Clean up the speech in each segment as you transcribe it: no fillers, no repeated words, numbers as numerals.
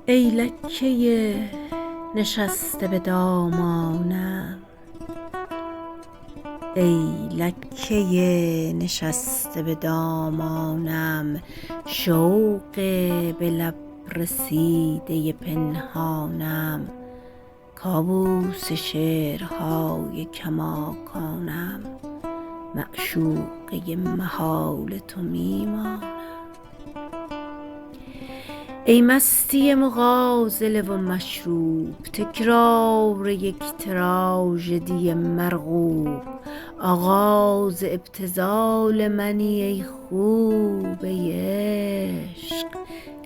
ای لکه نشسته به دامانم، ای لکه نشسته به دامانم، شوق به لب رسیده پنهانم، کاووس شعرهای کماکانم، معشوقه محال تو می مانم. ای مستی مغازله و مشروب، تکرار یک تراژدی مرغوب، آغاز ابتذال منی ای خوب، ای عشق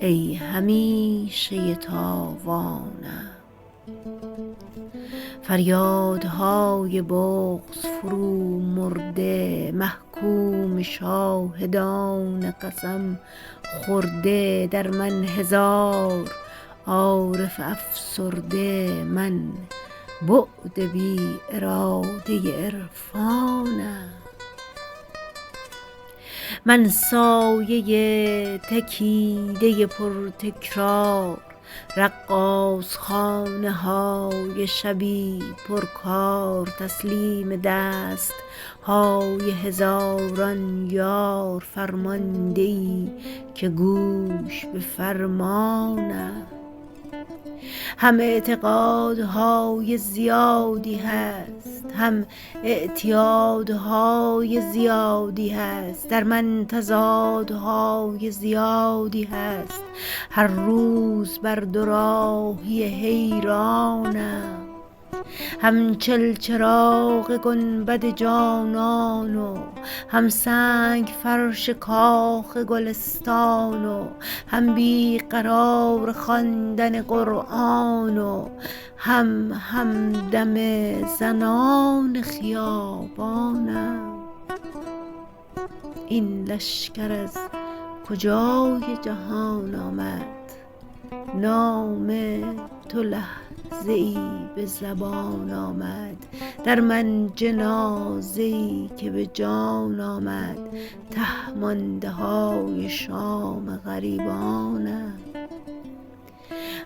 ای همیشه تاوانم. فریادهای بغض فرو مرده، محکوم شاهدان قسم خورده، در من هزار عارف افسرده، من بعد بی اراده عرفانم. من سایه تکیده پرتکرار، رقاص خانه های شبی پرکار، تسلیم دست های هزاران یار، فرمانده ای که گوش به فرمانم. هم اعتقادهای زیادی هست، هم اعتیادهای زیادی هست، در من تضادهای زیادی هست، هر روز بر دوراهی حیرانم. هم چلچراغ گنبد جانان و هم سنگ فرش کاخ گلستان و هم بیقرار خواندن قرآن و هم همدم زنان خیابانم. این لشکر از کجای جهان آمد؟ نام تو لحظه ای به زبان آمد، در من جنازه ای که به جان آمد، ته مانده های شام غریبانم.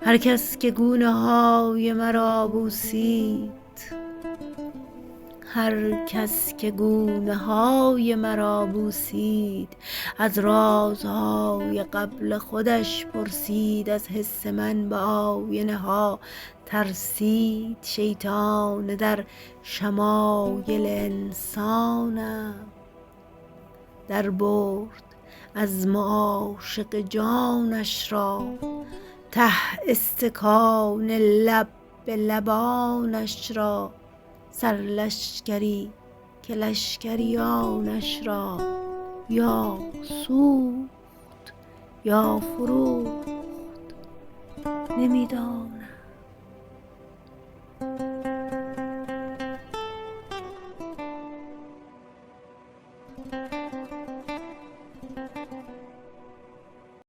هر کس که گونه های مرا بوسید، هر کس که گونه های مرا بوسید، از رازهای قبل خودش پرسید، از حس من به آینه ها ترسید، شیطان در شمایل انسانم. در برد از معاشق جانش را، ته استکان لب به لبانش را، سرلشکری که لشکریانش را یا سوخت یا فروخت، نمیدانم.